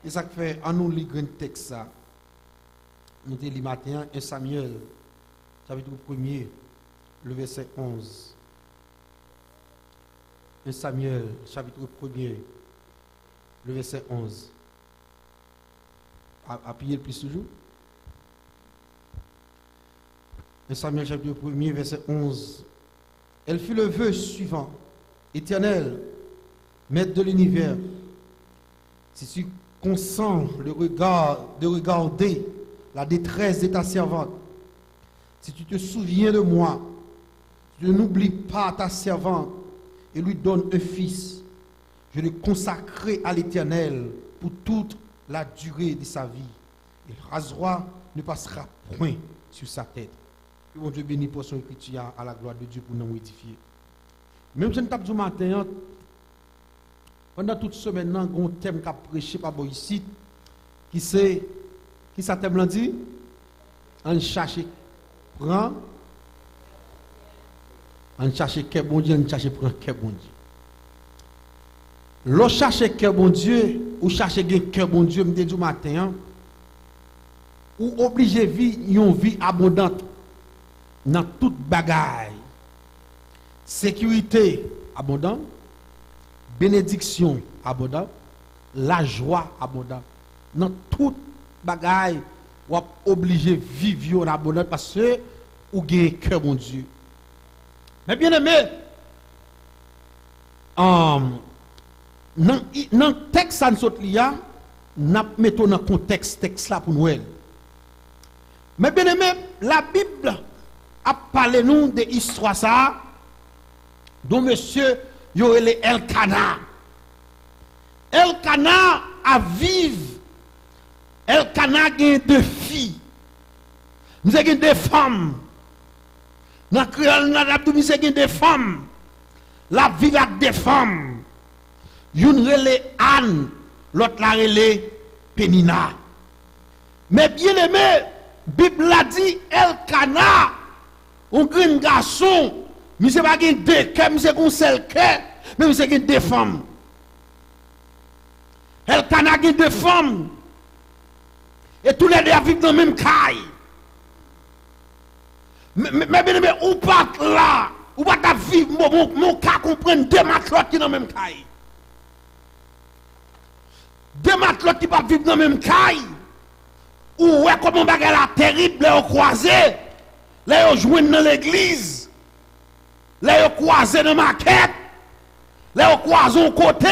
Et ça fait, en nous lire un texte, ça. Nous avons lu matin, 1 Samuel, chapitre 1er, le verset 11. 1 Samuel, chapitre 1er, le verset 11. Appuyez le plus toujours. 1 Samuel, chapitre 1er, verset 11. Elle fit le vœu suivant. Éternel, maître de l'univers, si tu consens de regarder la détresse de ta servante, si tu te souviens de moi, tu n'oublies pas ta servante et lui donnes un fils, je le consacrerai à l'Éternel pour toute la durée de sa vie. Et le rasoir ne passera point sur sa tête. Que bon Dieu bénisse pour son écriture à la gloire de Dieu pour nous modifier. Même si nous avons dit matin, pendant toute semaine, nous avons un thème qui a prêché par ici, qui ça thème l'a dit? On cherche prend, on cherche quel bon Dieu, on cherche prend quel bon Dieu. L'on cherche quel bon Dieu, ou cherche quel bon Dieu, me dit matin, ou obligé vivre une vie abondante dans toute bagaille. Sécurité abondante, bénédiction abondante, la joie abondante. Dans toute bagaille, ou obligé vivre en abondance parce que ou gagne cœur bon Dieu. Mais bien aimé, dans le texte ça nous mettons dans le contexte là pour nous. Mais bien aimé, la Bible a parlé nous de l'histoire ça dont monsieur Yoel Elkana. Elkana a vivre. Elkana a deux filles. Nous avons des femmes. Dans le créole, nous avons des femmes. La vie avec des femmes. Une relève Anne, l'autre la relève Pénina. Mais bien aimé, la Bible a dit Elkana, un grand garçon, mais ce n'est pas deux cœurs, mais c'est un seul cœur, mais c'est deux femmes. Elkana a deux femmes. Et tous les deux vivent dans la même caille. Mais bien aimé, ou pas là, ou pas vivre, mon cas comprendre deux matelots qui sont dans la même caille. Deux matelots qui ne peuvent vivre dans la même caille. Ou est comme un bagage terrible, les croisés, les jouent dans l'église, les croisés dans ma quête, les croisés au côté,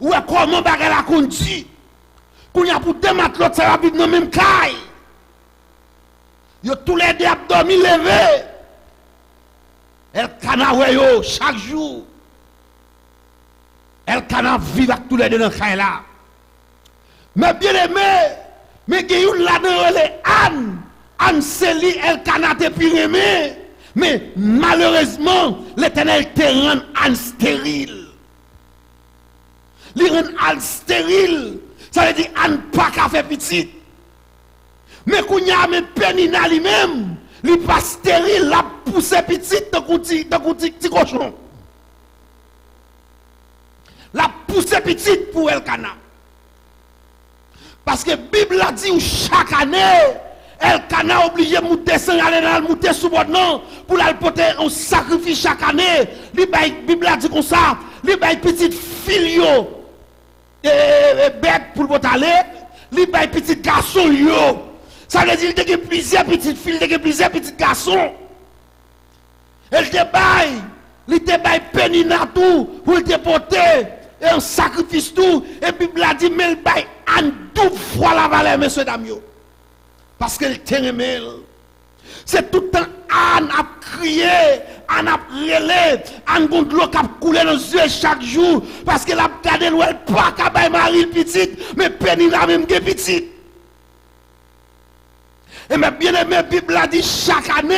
ou est comme un bagage la conduit. Pour y a pour deux matelots, ça va vivre dans la même caille. Yo tous les deux abdominaux levés. Elkana yo chaque jour. Elkana vit avec tous les deux dans la caille là. Mais bien aimé, mais il y a là-dedans, Anne Célie, Elkana te piremé. Mais malheureusement, l'Éternel te rend Anne stérile. Il rend Anne stérile. Ça veut dire Anne pas qu'à faire petit. Mais quand il y a un Pénina lui-même, il n'est pas stérile, la pousse petite dans le petit cochon. La pousse petite pour Elkana. Parce que la Bible a dit chaque année, Elkana est obligé de descendre, aller dans le monter sous votre nom pour aller porter un sacrifice chaque année. La Bible a dit comme ça, il y a une petite fille bête pour le aller, il y a un petit garçon. Ça veut dire qu'il y a plusieurs petites filles, il y a plusieurs petits garçons. Elle te baille, il te baille Pénina tout pour te porter un sacrifice tout. Et puis il a dit, mais il baille en 12 fois la valeur, monsieur Damio. Parce qu'elle t'aimait. C'est tout le temps Anne a crié, Anne a relé, Anne a de l'eau qui a coulé dans les yeux chaque jour. Parce qu'elle a gardé l'eau, elle n'a pas qu'à bailler Marie petite, mais Pénina même qui est petite. Et mais bien aimé, la Bible a dit chaque année,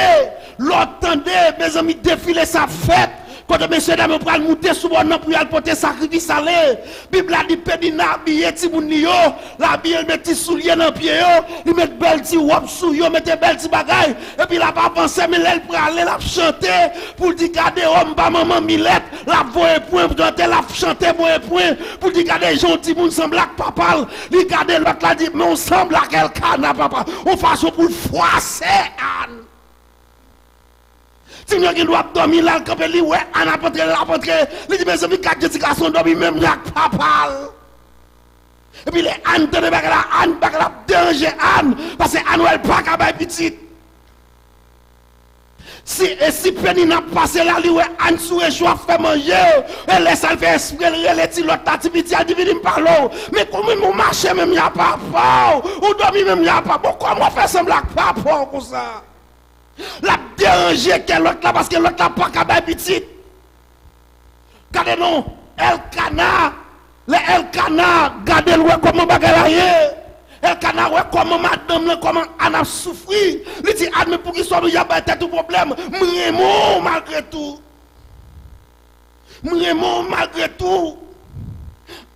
l'entendez, mes amis, défiler sa fête, Quand messieurs dames pour monter sous bon pour aller porter sacrifice salé. Bible a dit pédina habillé ti moun li yo, la bien met ti soulier dans pied yo, il met bel ti robe sou yo, mette bel ti bagay et puis la pas penser mais elle pour aller la chanter pour dire garder homme pas maman Milette, la voix point pour chanter la chanter voix point pour dire garder gentil moun semble ak papa, li garder l'autre la dit mais on semble à quelqu'un papa. On façon pour froisser Anne. Si nous avons dormir là, quand il dit, ouais, Anne a rentré, il dit, mais c'est quatre petits garçons dormi même là, papa. Et puis les Anne, Anne, danger Anne, parce que Anne, elle pas qu'à petite. Si Penny n'a pas passé là, ouais, Anne souhaite choix fait manger, elle laisse elle faire esprit, elle est l'autre activité, elle dit, viens par l'eau. Mais comment mon marché même, il n'y a pas papa, ou dormi même, il n'y a pas papa, comment faire semblant que papa, comme ça? La déranger qu'elle l'autre là parce que l'autre là pas qu'à petite. Regardez non, Elkana, les Elkana, regardez le comment bagaille Elkana ouais comment madame comment Anna souffri. Il dit Anne pour qu'il soit il y a pas tout problème. M'remo malgré tout. M'remo malgré tout.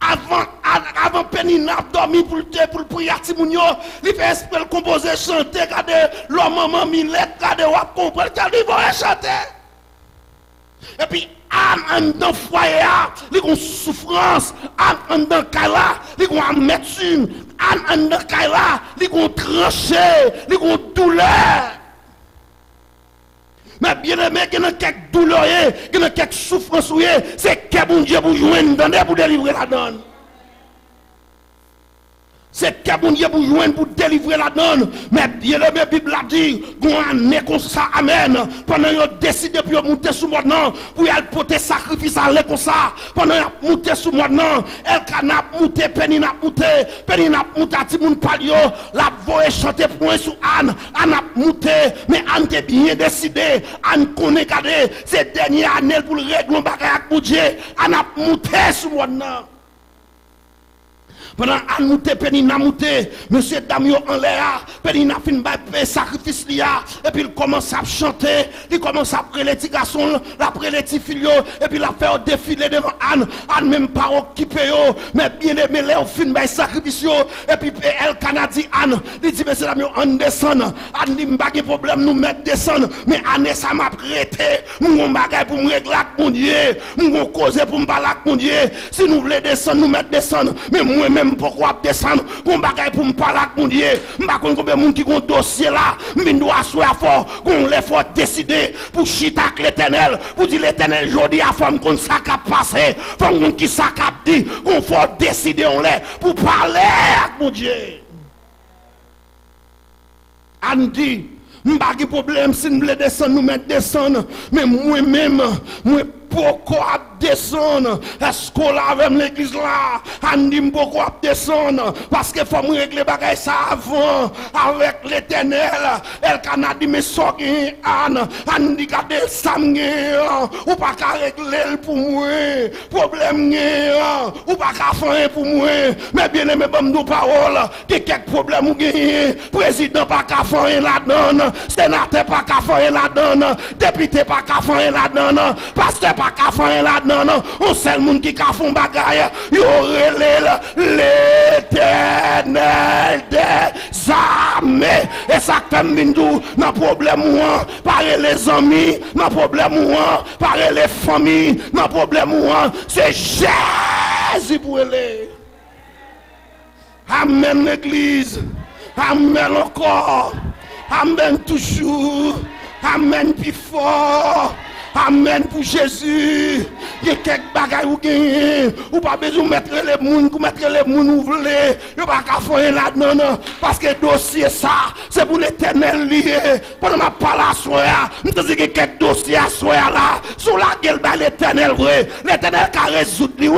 Avant Penny n'a dormi pour le prier à Timounio, il fait espérer composer, chanter, regardez l'homme maman Milette, regardez ou comprendre, il va chanter. Et puis, Anne dans le foyer, il y a une souffrance, Anne dans le Kaila, il y a une médecine, Anne dans le Kaila, il y a une tranchée, il y a une douleur. Mais bien aimé, il y a quelques douleurs, il y a quelques souffrances, c'est que bon Dieu pour joindre pour délivrer la donne. C'est que bon Dieu pour joindre pour délivrer la donne. Mais bien aimé, la Bible a dit, qu'on est comme ça, amen. Pendant qu'ils ont décidé pour monter sous moi, pour y aller porter sacrifice à l'air comme ça. Pendant qu'ils ont monté sous moi, Elkana a monté, Penny a monté à Timoun Palio, la voix chanter pour un sous Anne. Anne a monté, mais Anne a bien décidé. Anne connaît garder ces dernières années pour régler le bagage avec mon Dieu. Anne a monté sous moi. Pendant Anne monté, Penny n'a monté, monsieur Damio en l'air, Penny n'a fin de sacrifice liya, et puis il commence à chanter, il commence à prendre les petits garçons, après les petits filles, et puis il a fait défiler devant Anne, Anne même pas occupé, mais bien aimé, les fin de sacrifice, et puis Elkana dit Anne, il dit, monsieur Damio, on descend, Anne dit, pas de problème, nous mettons descendre, mais Anne, ça m'a prêté, mon bagage pour me régler avec mon Dieu, mon cause pour me parler avec mon Dieu, si nous voulons descendre, nous mettons descendre, mais moi-même, pourquoi descendre pour bagaille pour me parler avec mon Dieu m'pa connait combien monde qui ont dossier là mais doit asseoir fort qu'on les faut décider pour chita avec l'Éternel pour dire l'Éternel jodi a femme qu'on ça qu'a passé femme qui ça qu'a dit qu'on faut décider on les pour parler avec mon Dieu. Anne dit m'pa de problème si nous voulons descendre nous mettre descendre mais moi-même moi pourquoi descendre? Est-ce qu'on a avec l'église là? On dit pourquoi descendre? Parce qu'il faut me régler bagay ça avant avec l'Éternel. Elkana dit mais ça Anne, on dit garder ça ou pas qu'à régler pour moi. Problème ou pas qu'à faire pour moi. Mais bien aimé bon nous parole, que quelques problèmes ou gagné. Président pas qu'à faire la donne, sénateur pas qu'à faire la donne, député pas qu'à faire la donne, pasteur pas qu'à faire la donne, on seul monde qui a fait bagaille, il relève l'Éternel des armées. Et ça fait mindou, non problème moi, parler les amis, non problème moi, parler les familles, non problème moi, c'est Jésus pour aller. Amen l'église, amen encore, amen toujours, amen plus fort. Amen pour Jésus. Il y a quelques bagages ou gagner. Ou pas besoin de mettre les mouns, ou mettre les mouns ou voulez. Il n'y a pas qu'à faire là-dedans. Parce que le dossier ça, c'est pour l'Éternel lié. Pendant ma parole à soi, je te dis que quelques dossiers à soi là, sur laquelle l'Éternel, l'Éternel qui résout lui.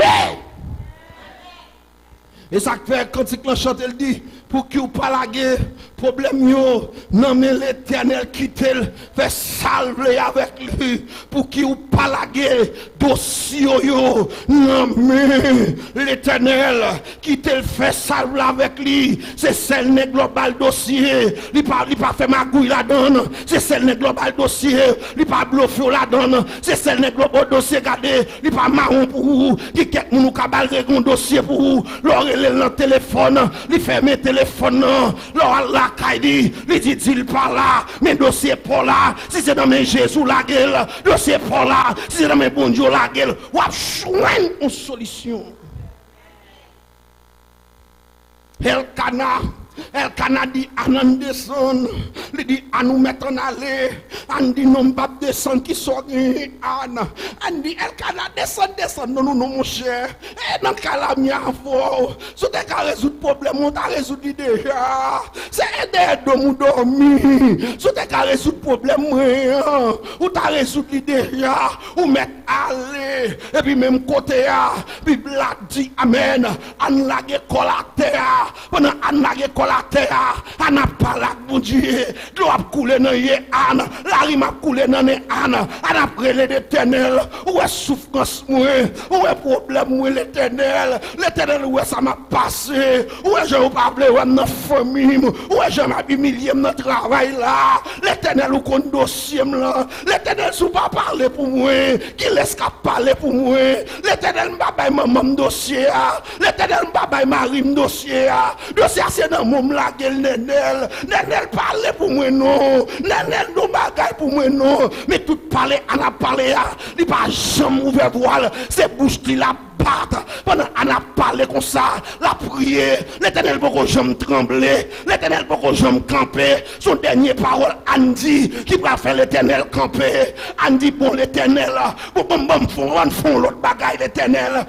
Et ça fait quand il chante, elle dit, pour qu'il pas la guerre, problème yo, non mais l'Éternel quitte, fait salver avec lui, pour qu'il pas la guerre, dossier yo, non mais l'Éternel quitte, fait salver avec lui, c'est celle ne global dossier, il pas fait magouille la donne, c'est celle ne global dossier, il pas bluffé la donne, c'est celle ne global dossier gardé, il pas marron pour vous, qui quelqu'un nous cabal un dossier pour vous, le téléphone, il fait mes téléphones, la caille, il dit il pas là, mais dossier pas là, si c'est dans mes Jésus la gueule, dossier pas là, si c'est dans mes bon Dieu la gueule, ou à choisir une solution. Elkana dit à nous descendre, il dit à nous mettre en aller, on dit non pas descendre qui sont Anna, on dit Elkana descend, non mon cher, et dans le cas là mia fort, si tu as résoudre le problème, on t'a résolu déjà, c'est aider de nous dormir, si tu as résoudre le problème, ou t'as résolu déjà, ou mettre aller, et puis même côté, Bible a dit amen, on l'a collatère, pendant on l'a la terre, on a parlé avec mon Dieu, l'eau a coulé dans les ânes, la rime a coulé dans les ânes, on a pris l'éternel, où est souffrance, où est problème, l'éternel, où est ça m'a passé, où est je vous parle, où est notre famille, où est je m'a humilié notre travail là, l'éternel, où qu'on dossier là, l'éternel, sous pas parler pour moi, qui laisse qu'à parler pour moi, l'éternel, m'a baille maman dossier, l'éternel, m'a baille Marie dossier, dossier c'est dans mon la gueule Nenel parle pour moi non, Nenel nous bagaille pour moi non, mais tout parler on a parlé, il pas jamais ouvert voile, c'est bouche qui la battre, pendant on a parlé comme ça, la prière, l'éternel pour jamais trembler, l'éternel pour jamais camper, son dernier parole Andy qui va faire l'éternel camper, Andy pour l'éternel, pour font l'autre bagaille l'éternel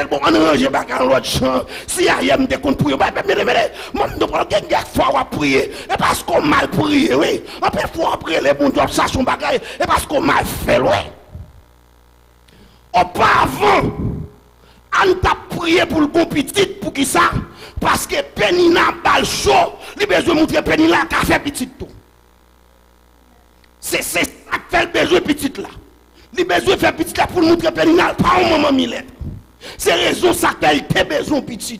pour arranger bagaille l'autre champ, si ayem de compte pour mon de prendre quelqu'un fois prier et parce qu'on mal prié oui on peut fois prier les bons doivent ça son bagaille et parce qu'on mal fait oui auparavant on t'a prié pour le bon petit pour qui ça parce que Penina bal chaud il besoin montrer Penina qu'a fait petit tout c'est ça fait besoin petit là il besoin faire petit là pour montrer Penina pas au moment millet c'est raison ça qu'il besoin petit.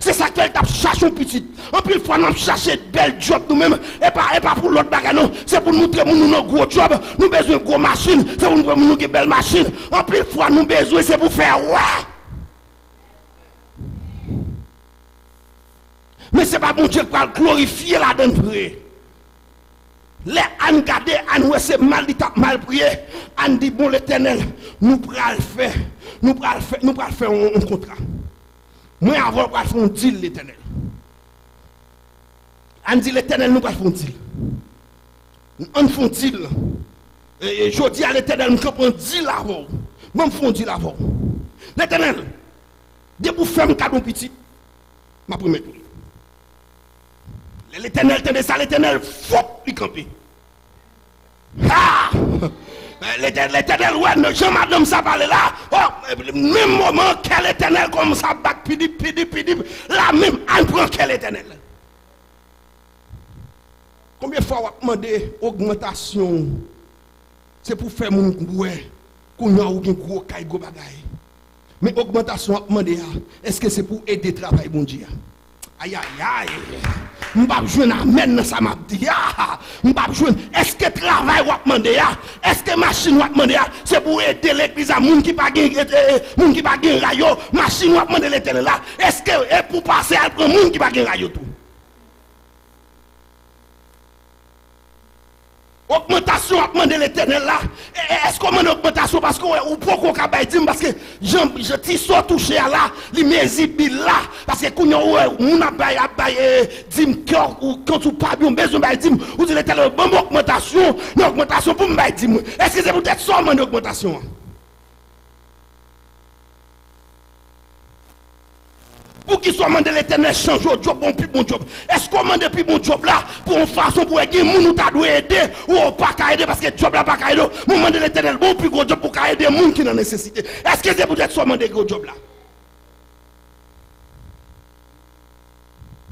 C'est ça qu'elle t'a cherché petit. En plus, fois, nous cherchons de belles jobs nous-mêmes. Et pas pour l'autre bagarre, non. C'est pour nous montrer nos gros jobs. Nous avons besoin de gros machines. C'est pour nous montrer de belles machines. En plus, fois, nous avons besoin, c'est pour faire ouais. Mais ce n'est pas bon Dieu qui va glorifier la donne prière. Les ânes gardés, ânes c'est mal prié. Ânes dit bon l'éternel, nous pourrons le faire. Nous pourrons faire un contrat. Moi, avant, nous allons faire un deal, l'éternel. On dit l'éternel, nous allons faire un deal. On fait un deal. Et je dis à l'éternel, nous allons faire un deal avant. Nous faisons un deal avant. L'éternel, dès que vous faites un cadeau petit, ma première. L'éternel, tenez ça, l'éternel, faut lui camper. Ah! L'éternel, ouais, Jean-Madame, ça parle là. Oh, même moment, quel éternel comme ça, bac, pidi, là même, on prend quel éternel. Combien de fois on a demandé augmentation? C'est pour faire mon ouais, qu'on a un gros caille, gros bagaille. Mais augmentation, on a demandé, est-ce que c'est pour aider le travail, mon Dieu? Aïe, aïe, aïe. Je ne vais pas jouer dans ça m'a dit. Est-ce que travail va demander? Est-ce que machine va demander? C'est pour aider l'église à moun qui pas gagner rayo, machine va demander l'éternel là. Est-ce que pour passer à prendre moun qui pas gagner rayo tout? Augmentation à demander l'éternel là. Est-ce qu'on demande augmentation parce que ou pourquoi qu'on dit parce que je tisse touché là, li mesibil là parce que qu'on on a baillé dim cœur ou quand tu pas bien besoin bail dim ou dit l'éternel bon augmentation, non augmentation pour me bail dim. Est-ce que c'est peut-être seulement une augmentation? Pour qu'il soit demandé l'éternel change au job, bon plus bon job. Est-ce qu'on demande plus bon job là pour une façon pour aider moun ou ta doit aider ou pas qu'à aider parce que job là pas qu'à aider. Nous demande l'éternel bon plus gros job pour qu'à aider moun qui en nécessité. Est-ce que c'est peut-être soit demandé gros job là? Pour qu'il soit demandé l'éternel change au job, bon plus bon job. Est-ce qu'on demande plus bon job là pour une façon pour aider moun ou ta doit aider ou pas qu'à aider parce que job là pas qu'à aider. Nous demande l'éternel bon plus gros job pour qu'à aider moun qui en nécessité. Est-ce que c'est peut-être soit demandé gros job là?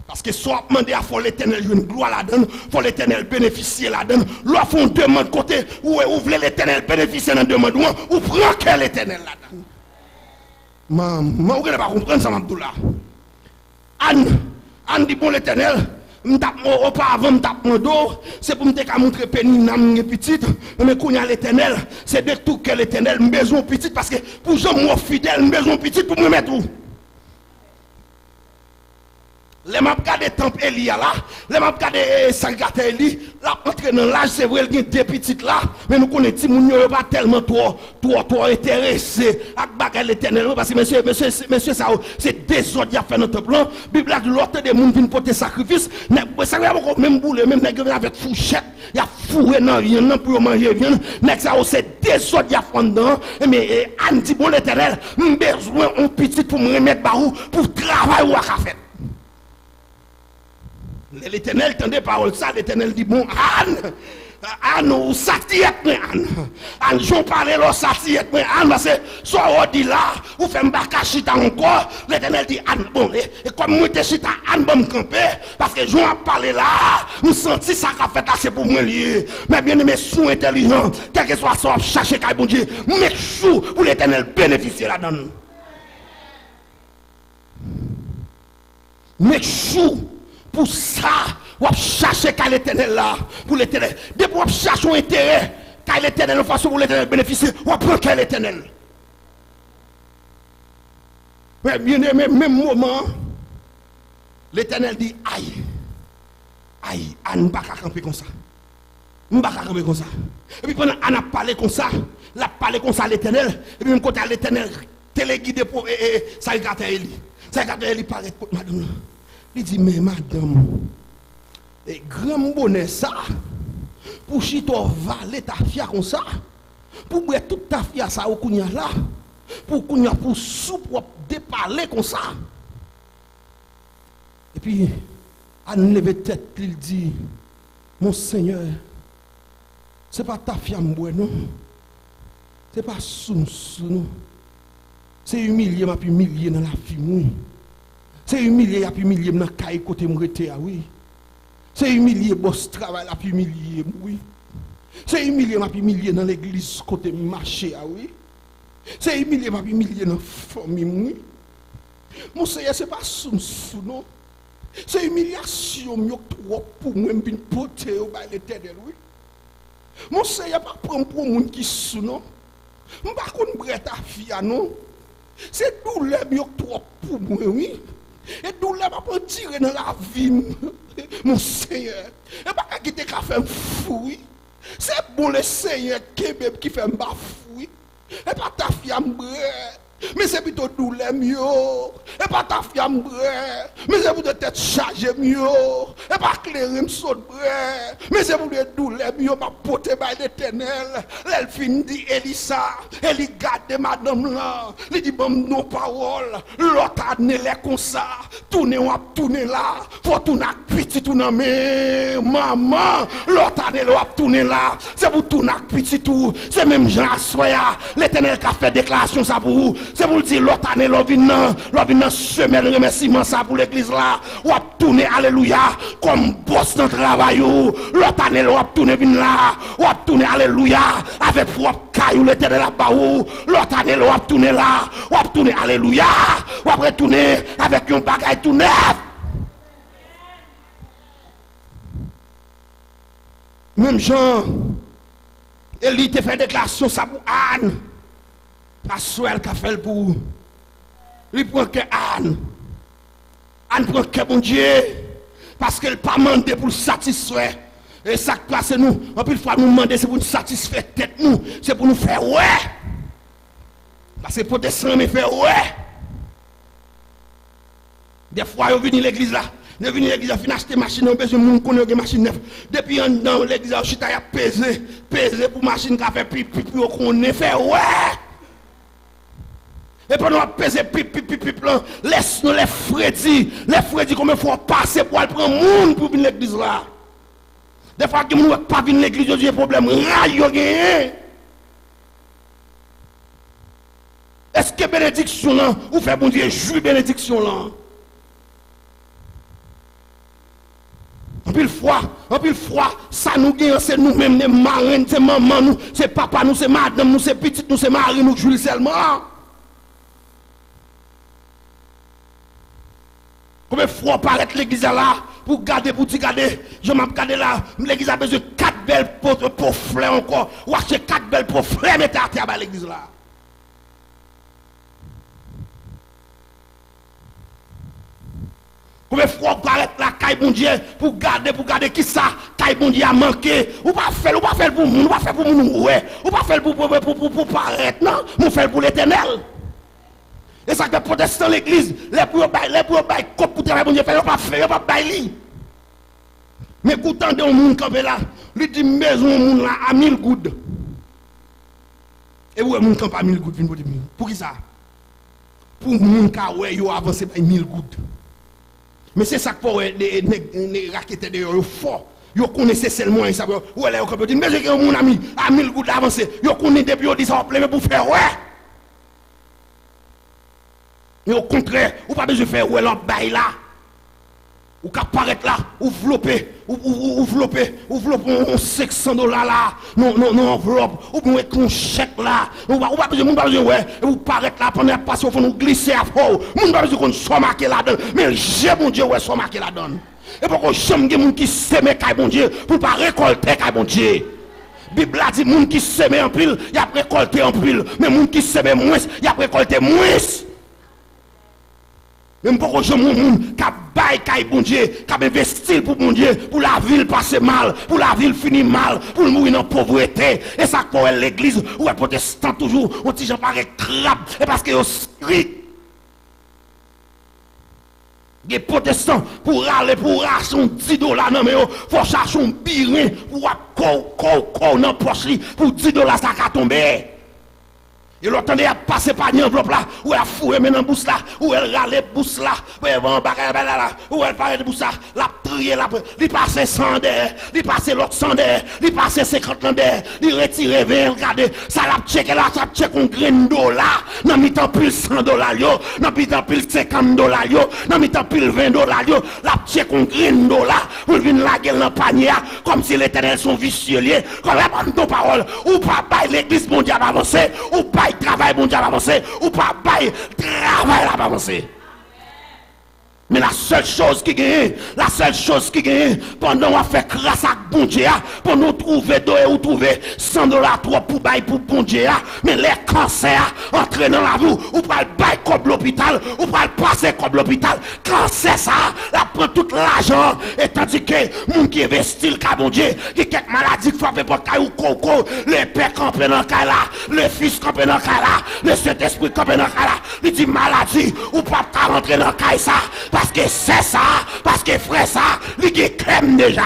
Parce que soit demander à faut l'éternel une gloire là-dedans, faut l'éternel bénéficier là-dedans. L'offre font demande côté où voulez l'éternel bénéficier dans demande ou prend quel l'éternel là-dedans. Maman, vous ne pas comprendre ça, Mabdoula. Anne dit bon l'éternel, auparavant, c'est pour me montrer pénible petite, mais quand il y a l'éternel, c'est de tout que l'éternel, besoin petite, parce que pour gens moi fidèle, besoin petite pour me mettre où? Les m'a regardé temple Elia là, les m'a regardé Sankate Eli, là entré dans l'âge c'est vrai il y a deux petites là, mais nous connaissons moun yo pas tellement trop intéressé à bagarre l'éternel parce que monsieur ça c'est désordre y a fait dans temple là, Bible a dit l'autre des moun vinn porter sacrifice, ça même boule même nèg avec fourchette, y a fourré dans rien pour manger viande, nèg ça c'est désordre y a fait dedans, mais Anne dit bon l'éternel, besoin un petit pour me remettre barou pour travail ou à faire. L'éternel tendait parole ça, l'éternel dit bon Anne ou satiette mais Anne j'en parlais là satiette mais Anne parce que soit on dit là ou fait m'baka chita encore l'éternel dit Anne bon et comme moi t'es chita Anne bon me camper parce que j'en a parlé là nous senti ça qu'a fait là c'est pour moi lié mais bien aimé sous intelligent quel que soit ça chercher kay bon Dieu make sure pour l'éternel bénéficier là-dedans make sure pour ça, on chercher qu'à l'éternel là, pour l'éternel. Dès qu'on cherche un intérêt, qu'à l'éternel, de façon pour l'éternel bénéficier, on prend qu'à l'éternel. Mais bien aimé, même moment, l'éternel dit, aïe, on ne va pas camper comme ça. On ne va pas camper comme ça. Et puis pendant qu'on a parlé comme ça, la parlé comme ça à l'éternel, et puis même côté à l'éternel, téléguidé pour Sankate Eli. Sankate Eli paraît pour madame. Il dit, mais madame, et grand bonnet ça, pour chito valer ta fia comme ça, pour boire toute ta fia ça au kounya là, pour kounya pour sou pour déparler comme ça. Et puis, à lever tête, il dit, mon Seigneur, c'est pas ta fia m'boire non, c'est pas sou non, c'est humilié, m'a pu humilier dans la vie. C'est humilié, il a pu humilier dans le côté m'rete oui. C'est humilié, boss travail, il a pu humilier, oui. C'est humilié, m'a pu humilier dans l'église côté marché, oui. C'est humilié, m'a pu humilier dans la famille, oui. Mon Seigneur, c'est pas sous non. C'est humiliation, mieux trop pour moi, bien porter au bas l'éternel, oui. Mon Seigneur, pas prendre pour monde qui sous non. Je ne pas connaître ta fille, non. C'est douleur, mieux trop pour moi, oui. Et douleur va pas tirer dans la vie, mon Seigneur. Et pas quitter qu'à faire fou. C'est bon le Seigneur qui fait un bafoui. Et pas ta fille mais c'est plutôt douleur mieux. Et pas ta fille mais c'est pour de tête chargée mieux. Et pas clairer m'saut mais c'est pour de douleur mieux. Ma pote by l'éternel. Elle fin dit Elisa. Elle garde madame là. Elle dit bon non parole. L'autre année les comme ça. Tourner ou tourner là. Faut tourner petit tout dans mais maman. L'autre année l'on tourner là. C'est pour tourner petit tout. C'est même Jean Soya. L'éternel qui a fait déclaration ça pour vous. C'est pour dire l'autre année, l'on vient semer le remerciement ça pour l'église là. Ou a tourner, alléluia, comme boss dans le travail. L'autre année, l'on a tourner là. Ou a tourner, alléluia, avec propre caillou l'éternel là-bas. L'autre année, l'on a tourner là. Ou a tourner, alléluia, ou après tourner avec un bagage tout neuf. Même Jean, Élie te fait déclaration ça pour Anne. Parce qu'elle a fait pour vous. Il prend que Anne. Anne prend que mon Dieu. Parce qu'elle n'a pas demandé pour le satisfaire. Et ça qui passe nous. En plus, fois nous demander, c'est pour nous satisfaire tête nous. C'est pour nous faire ouais. Parce que pour descendre, mais faire ouais. Des fois, ils viennent à l'église là. Ils viennent à l'église, ils finissent acheter machine, on besoin de monde connaître une machine neuve. Depuis dans l'église, ils ont pesé pour machine qui a fait pipi, on connaît faire ouais. Et pendant qu'on pèse laisse-nous les Freddy combien de fois passer pour aller prendre monde pour venir à l'église là. Des fois que nous ne pas venir à l'église, il y a des problèmes. Est-ce que bénédiction là, ou fait bon Dieu, jouer bénédiction là? pile fois, ça nous gagne, c'est nous-mêmes, les marraines, c'est maman nous, c'est papa nous, c'est madame nous, c'est petite nous, c'est mari nous, Jules seulement. Combien de fois paraît l'église là, pour garder, je m'en garder là, l'église a besoin de 4 belles pour fleurs encore, ou acheter 4 belles pour fleurs, mettez à terre à l'église là. Combien de fois paraît la caille bon Dieu pour garder qui ça, caille bon Dieu a manqué, ou pas faire pour nous, ou pas faire pour nous, ouais, ou pas faire pour paraître, non, ou faire pour l'éternel. Et ça que les protestants l'église, les pour bailler pour travailler bon Dieu, ils pas faire, pas bailler. Mais quand on a un monde campé là, lui dit maison monde là à 1000 gouttes. Et où est monde camp à 1000 gouttes pour qui ça? Pour monde qui a yo avancé par 1000 gouttes. Mais c'est ça que pour les raquettes de yo fort. Yo connaissez seulement ça. Ou là yo dit mais j'ai un mon ami à 1000 gouttes avancé. Yo connaît depuis yo dit ça pour faire ouais. Mais au contraire, ou pas besoin de faire ouais l'en bail là. Ou qu'à paraître là, ou flopper, ou flopper 500 $ là, non enveloppe, ou un chèque là, ou pas besoin, ouais, ou paraître là, pendant passer au fond, nous glisser à fond, ou pas besoin qu'on soit marqué là-dedans, mais j'ai mon Dieu, ouais, soit marqué là-dedans. Et pourquoi j'aime des gens qui sèment caille bon Dieu, pour ne pas récolter caille bon Dieu. Bible a dit, gens qui sèment en pile, il a récolté en pile, mais gens qui sèment moins, il a récolté moins. Même pour que je monde qui a baillé bon Dieu, qui a investi pour bon Dieu, pour la ville passer mal, pour la ville finir mal, pour mourir dans la pauvreté. Et ça pour l'église, où est protestant toujours, on dit j'en parle crabe, et parce que strict. Les protestants, pour aller pour racheter 10 $, non mais il faut chercher un birin pour dans poche pour 10 $, ça va tomber. Et l'autre a passé par une enveloppe là, où elle a foué maintenant bousse là, où elle râle bousse là, où elle parle de bousse là, la trier là, il passe 100 d'air, il passe l'autre 100 d'air, il passe 50 d'air, il retire 20, regardez, ça l'a checké là, ça check un grain d'eau là, dans mi-temps pile 100 $, dans mi-temps pile 50 $, dans mi-temps pile 20 $, la check un grain d'eau là, pour venir la gueule dans le panier, comme si l'éternel sont vicieux liés, comme la bonne ton parole, ou pas bailler l'église mondiale avancée, ou pas travail bon Dieu va avancer ou pas bail travail va avancer. Mais la seule chose qui gagne, pendant on fait grâce à bon Dieu, pour nous trouver ou trouver 100 $ trop pour bail pour bon Dieu, mais les cancers entrent dans la vie, ou pas le bail comme l'hôpital, ou pas le passer comme l'hôpital, cancer ça, la prend tout l'argent, et tandis que moun qui investit le cas bon Dieu, qui quelques maladies qui frappent pour caillou coco, le père campé dans le cas là, le fils campé dans le cas là, le Saint-Esprit campé dans le cas là, il dit maladie, ou pas rentrer dans le cas ça. Parce que c'est ça, parce que frère ça, il est crème déjà.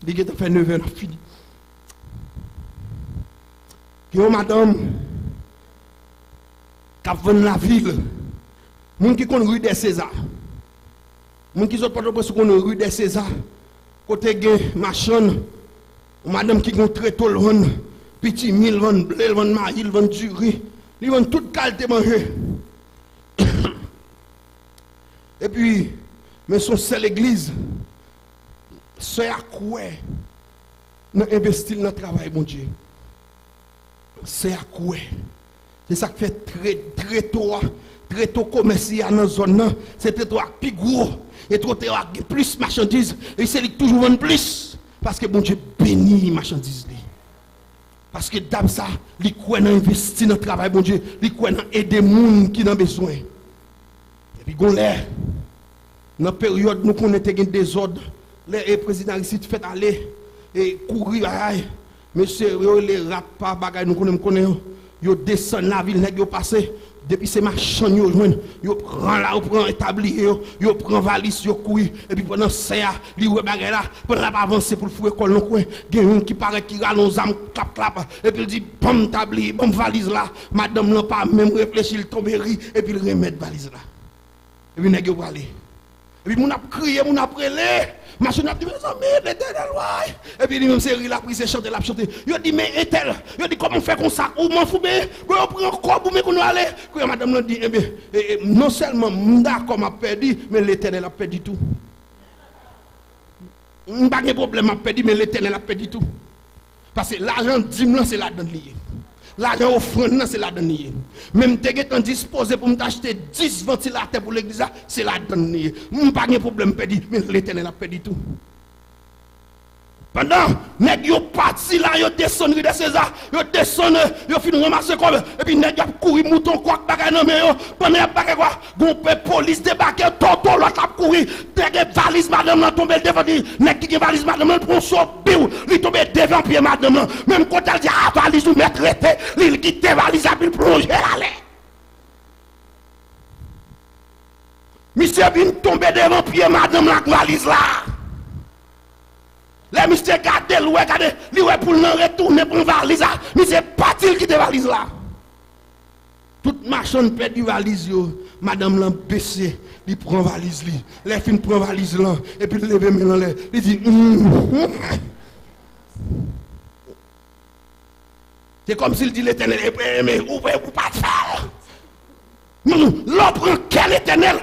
Il est fait 9 heures, fini. Yo madame, qui vient la ville, moun qui connaît rue des Césars, moun qui sont pas de presse connaît rue des Césars, côté gain machin, madame qui compte très tôt le petit mille, vend blé, vend maïs, vend du riz, ils vendent toute qualité manger. Et puis, mais son seule église, c'est à quoi nous investir dans le travail, mon Dieu. C'est à quoi. C'est ça qui fait très tôt commercial dans la zone, c'est très tôt plus gros, et trop plus marchandises, et c'est toujours vendre plus, parce que mon Dieu bénit les marchandises. Parce que d'ab ça, il croit investir dans le travail, bon Dieu, il croit aider les gens qui ont besoin. Et puis, dans la période où nous connaissons des désordres, les présidents ici fait aller et courir, monsieur, les rap pas bagay, nous connaissons, ils descendent la ville, ils passent. Depuis ces marchands, ils prennent là, ils prennent établi, ils prennent valise, ils courent. Et puis pendant ça, ils regardent là, pendant qu'ils avancent pour le fouet dans le coin, il y a un qui paraît qui râle aux âmes, clap. Et puis il dit, bon tabli, bon valise là. Madame n'a pas même réfléchi, il tombe et puis il remet la valise là. Et puis il n'y a pas aller. Et puis on a crié, on a prélé. Machin a dit, mais l'éternel, ouais. Et puis il dit, même c'est la prise, c'est chanter, la chanter. Il dit, mais éternel, il dit, comment on fait fait comme ça, ou m'en fous, mais on prend corps pour qu'on aller. Que madame l'a dit, eh bien, non seulement d'accord m'a perdu, mais l'Éternel a perdu tout. Pas de problème à perdu, mais l'Éternel a perdu tout. Parce que l'argent dîme c'est la donne liée. L'argent offrande c'est la donne liée. Même si tu es disposé pour m'acheter 10 ventilateurs pour l'église, c'est la donne liée. Pas de problème perdu, mais l'Éternel a perdu tout. Pendant, nèg yo parti là, yo descend de César, yo descend, yo fin ramasser comme et puis nèg yo courir mouton quoi bagay nan mais yo, pendant bagay quoi, gon police débarquer tonton l'autre a courir, nèg valise madame là tomber devant lui, nèg qui valise madame là prend son biou, lui tomber devant pied madame là, même quand elle dit ah valise ou mettre rete, il quitte valise a puis plonger là. Monsieur vient tomber devant pied madame là valise là. Les monsieur gardent lui pour nous retourner pour une valise là. Mais c'est pas il qui te valise là. Toute machin perd du valise yo. Madame l'a baissé, il prend valise li. Les filles prend valise là et puis lever maintenant il dit c'est comme s'il dit l'Éternel mais où pas faire. L'on prend quel Éternel,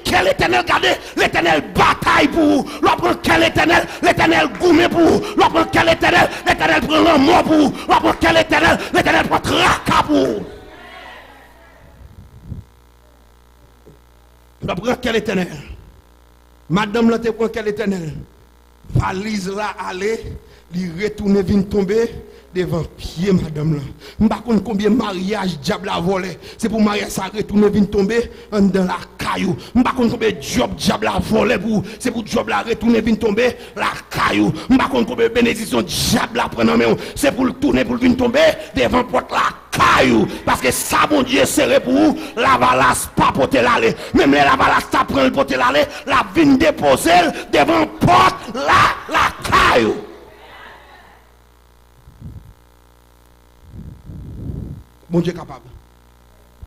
quel Éternel, regardez, l'Éternel bataille pour vous, l'on prend quel Éternel, l'Éternel gourmet pour vous, l'on prend quel Éternel, l'Éternel prend l'amour pour vous, l'on prend quel Éternel, l'Éternel prend tracas pour vous. L'on prend quel Éternel, madame là te prend quel Éternel, valise là aller, lui retourner, vient tomber. Devant pied madame là. M'pa connait combien mariage diable a volé. C'est pour mariage ça retourner vinn tomber dans la caillou. M'pa connait combien job diable a volé pour c'est pour job la retourner vinn tomber la caillou. M'pa connait combien bénédiction diable a prendre en main. C'est pour le tourner pour vinn tomber devant porte la caillou parce que ça bon Dieu serré pour vous, la valasse pas porter l'aller. Même la valasse ça prend le porter l'aller, la vinn déposer devant porte la caillou. Bon Dieu capable.